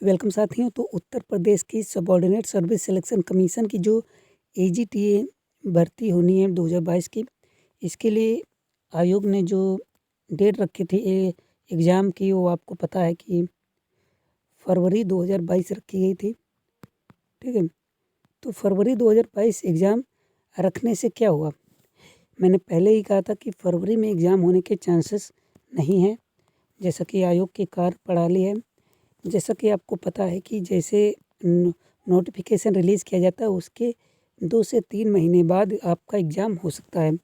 Welcome साथियों। तो उत्तर प्रदेश की सबॉर्डिनेट सर्विस सिलेक्शन कमीशन की जो एजीटीए भर्ती होनी है 2022 की, इसके लिए आयोग ने जो डेट रखी थी एग्ज़ाम की, वो आपको पता है कि फरवरी 2022 रखी गई थी। ठीक है, तो फरवरी 2022 एग्ज़ाम रखने से क्या हुआ? मैंने पहले ही कहा था कि फरवरी में एग्ज़ाम होने के चांसेस नहीं हैं, जैसा कि आयोग की कार्यप्रणाली है। जैसा कि आपको पता है कि जैसे नोटिफिकेशन रिलीज़ किया जाता है, उसके 2 से 3 महीने बाद आपका एग्ज़ाम हो सकता है।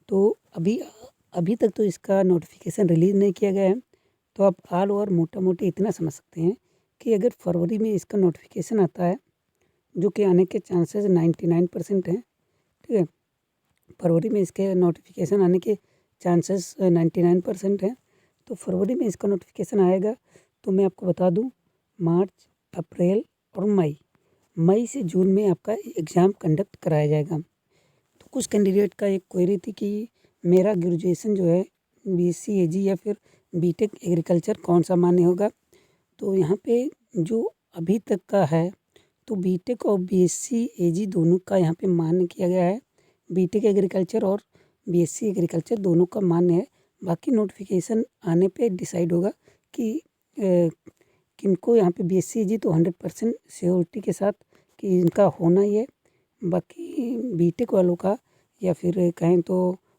तो अभी तक तो इसका नोटिफिकेशन रिलीज़ नहीं किया गया है। तो आप ऑल ओवर मोटा-मोटी इतना समझ सकते हैं कि अगर फरवरी में इसका नोटिफिकेशन आता है, जो कि आने के चांसेस 99% हैं। ठीक है, फरवरी में इसके नोटिफिकेशन आने के चांसेस 99% हैं। तो फरवरी में इसका नोटिफिकेशन आएगा, तो मैं आपको बता दूं, मार्च, अप्रैल और मई से जून में आपका एग्ज़ाम कंडक्ट कराया जाएगा। तो कुछ कैंडिडेट का एक क्वेरी थी कि मेरा ग्रेजुएशन जो है बीएससी एजी या फिर बीटेक एग्रीकल्चर कौन सा मान्य होगा। तो यहाँ पे जो अभी तक का है, तो बीटेक और बीएससी एजी दोनों का यहाँ पे मान्य किया गया है। बीटेक एग्रीकल्चर और बीएससी एग्रीकल्चर दोनों का मान्य है। बाकी नोटिफिकेशन आने पे डिसाइड होगा कि किनको यहाँ पे बीएससी एजी तो 100% श्योरिटी के साथ कि इनका होना ही है। बाकी बीटेक वालों का या फिर कहें तो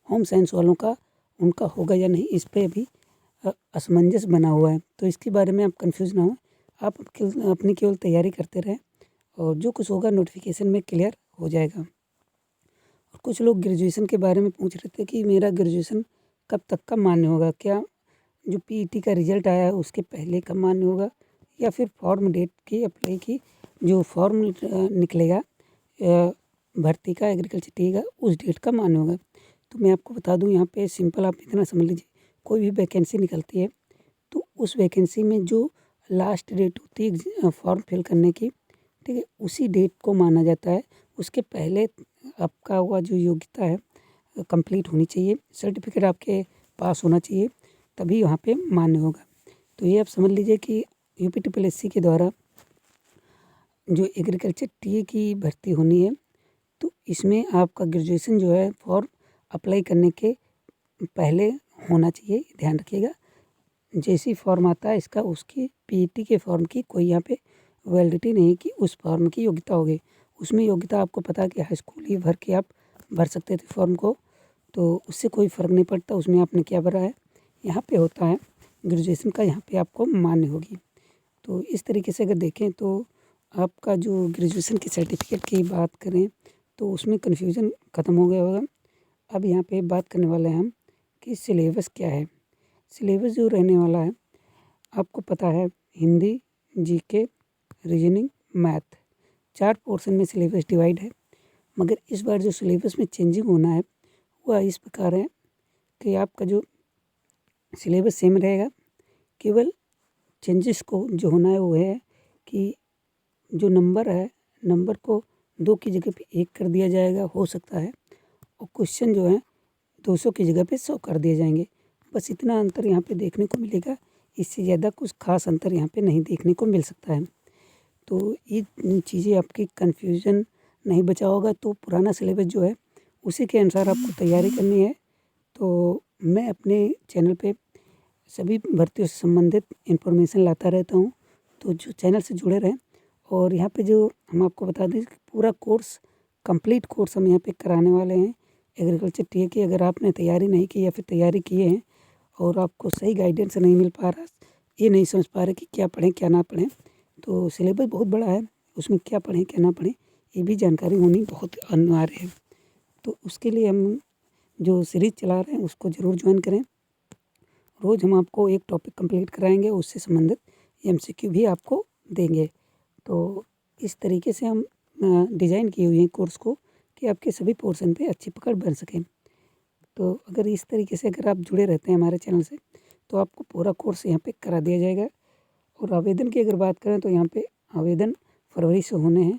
होम साइंस वालों का, उनका होगा या नहीं, इस पे अभी असमंजस बना हुआ है। तो इसके बारे में आप कंफ्यूज ना हो, आप अपनी केवल तैयारी करते रहें और जो कुछ होगा नोटिफिकेशन में क्लियर हो जाएगा। और कुछ लोग ग्रेजुएशन के बारे में पूछ रहे थे कि मेरा ग्रेजुएशन कब तक का मान्य होगा, क्या जो पीईटी का रिजल्ट आया है उसके पहले कब मान्य होगा, या फिर फॉर्म डेट की अप्लाई की जो फॉर्म निकलेगा भर्ती का एग्रीकल्चर टी का, उस डेट का मान्य होगा। तो मैं आपको बता दूं, यहाँ पे सिंपल आप इतना समझ लीजिए, कोई भी वैकेंसी निकलती है तो उस वैकेंसी में जो लास्ट डेट होती है फॉर्म फिल करने की, ठीक है, उसी डेट को माना जाता है। उसके पहले आपका हुआ जो योग्यता है कंप्लीट होनी चाहिए, सर्टिफिकेट आपके पास होना चाहिए, तभी वहाँ पे मान्य होगा। तो ये आप समझ लीजिए कि यूपीटीपीएससी के द्वारा जो एग्रीकल्चर टीए की भर्ती होनी है, तो इसमें आपका ग्रेजुएशन जो है फॉर्म अप्लाई करने के पहले होना चाहिए, ध्यान रखिएगा। जैसी फॉर्म आता है इसका, उसकी पीईटी के फॉर्म की कोई यहाँ पे वैलिडिटी नहीं कि उस फॉर्म की योग्यता होगी। उसमें योग्यता आपको पता है कि हाई स्कूल ही भर के आप भर सकते थे फॉर्म को, तो उससे कोई फ़र्क नहीं पड़ता उसमें आपने क्या भरा है। यहाँ पे होता है ग्रेजुएशन का, यहाँ पे आपको मान्य होगी। तो इस तरीके से अगर देखें तो आपका जो ग्रेजुएशन के सर्टिफिकेट की बात करें तो उसमें कन्फ्यूज़न ख़त्म हो गया होगा। अब यहाँ पे बात करने वाले हैं हम कि सिलेबस क्या है। सिलेबस जो रहने वाला है, आपको पता है, Hindi, GK, reasoning, math, 4 portion में सिलेबस डिवाइड है। मगर इस बार जो सिलेबस में चेंजिंग होना है वह इस प्रकार है कि आपका जो सिलेबस सेम रहेगा, केवल चेंजेस को जो होना है वो है कि जो नंबर है, नंबर को 2 की जगह पे 1 कर दिया जाएगा, हो सकता है, और क्वेश्चन जो है 200 की जगह पे 100 कर दिए जाएंगे। बस इतना अंतर यहाँ पे देखने को मिलेगा, इससे ज़्यादा कुछ खास अंतर यहाँ पे नहीं देखने को मिल सकता है। तो ये चीज़ें आपकी कन्फ्यूज़न नहीं बचा होगा। तो पुराना सिलेबस जो है उसी के अनुसार आपको तैयारी करनी है। तो मैं अपने चैनल पे सभी भर्तियों से संबंधित इन्फॉर्मेशन लाता रहता हूँ, तो जो चैनल से जुड़े रहें। और यहाँ पे जो हम आपको बता दें कि पूरा कोर्स, कंप्लीट कोर्स हम यहाँ पे कराने वाले हैं एग्रीकल्चर टीए की। अगर आपने तैयारी नहीं की या फिर तैयारी किए हैं और आपको सही गाइडेंस नहीं मिल पा रहा, ये नहीं समझ पा रहे कि क्या पढ़ें क्या ना पढ़ें, तो सिलेबस बहुत बड़ा है, उसमें क्या पढ़ें क्या ना पढ़ें ये भी जानकारी होनी बहुत अनिवार्य है। तो उसके लिए हम जो सीरीज़ चला रहे हैं उसको ज़रूर ज्वाइन करें। रोज़ हम आपको एक टॉपिक कंप्लीट कराएंगे, उससे संबंधित एमसीक्यू भी आपको देंगे। तो इस तरीके से हम डिज़ाइन किए हुए हैं कोर्स को कि आपके सभी पोर्शन पे अच्छी पकड़ बन सकें। तो अगर इस तरीके से अगर आप जुड़े रहते हैं हमारे चैनल से, तो आपको पूरा कोर्स यहाँ पे करा दिया जाएगा। और आवेदन की अगर बात करें तो यहाँ पे आवेदन फरवरी से होने हैं,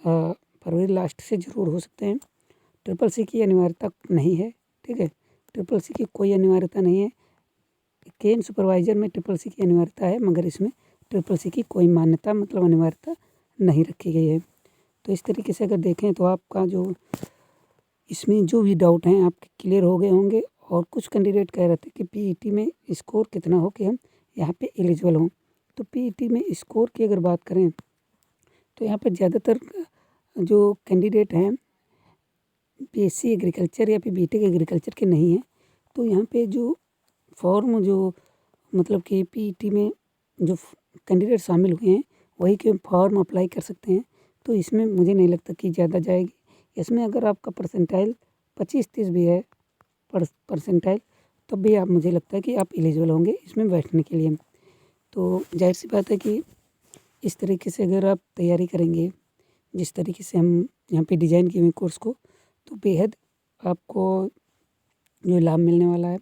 फरवरी लास्ट से ज़रूर हो सकते हैं। ट्रिपल सी की अनिवार्यता नहीं है, ठीक है, ट्रिपल सी की कोई अनिवार्यता नहीं है। केन सुपरवाइज़र में ट्रिपल सी की अनिवार्यता है, मगर इसमें ट्रिपल सी की कोई मान्यता मतलब अनिवार्यता नहीं रखी गई है। तो इस तरीके से अगर देखें तो आपका जो इसमें जो भी डाउट हैं आपके क्लियर हो गए होंगे। और कुछ कैंडिडेट कह रहे थे कि पीईटी में स्कोर कितना हो कि हम यहाँ पे एलिजिबल हों। तो पीईटी में स्कोर की अगर बात करें तो यहाँ पर ज़्यादातर जो कैंडिडेट हैं बीएससी एग्रीकल्चर या फिर बीटेक एग्रीकल्चर के नहीं हैं। तो यहाँ पे जो फॉर्म जो मतलब कि पीईटी में जो कैंडिडेट शामिल हुए हैं वही के फॉर्म अप्लाई कर सकते हैं। तो इसमें मुझे नहीं लगता कि ज़्यादा जाएगी। इसमें अगर आपका परसेंटाइल 25-30 भी है परसेंटाइल तब भी आप मुझे लगता है कि आप एलिजिबल होंगे इसमें बैठने के लिए। तो जाहिर सी बात है कि इस तरीके से अगर आप तैयारी करेंगे जिस तरीके से हम यहाँ पे डिज़ाइन किए हुए कोर्स को तो बेहद आपको जो लाभ मिलने वाला है।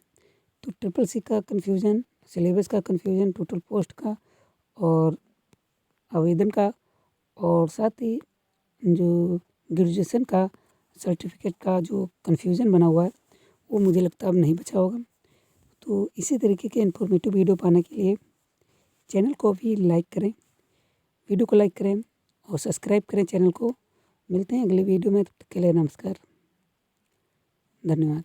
तो ट्रिपल सी का कन्फ्यूज़न, सिलेबस का कन्फ्यूज़न, टोटल पोस्ट का और आवेदन का और साथ ही जो ग्रेजुएशन का सर्टिफिकेट का जो कन्फ्यूज़न बना हुआ है वो मुझे लगता है अब नहीं बचा होगा। तो इसी तरीके के इन्फॉर्मेटिव वीडियो पाने के लिए चैनल को भी लाइक करें, वीडियो को लाइक करें और सब्सक्राइब करें चैनल को। मिलते हैं अगले वीडियो में, तब तक के लिए नमस्कार, धन्यवाद।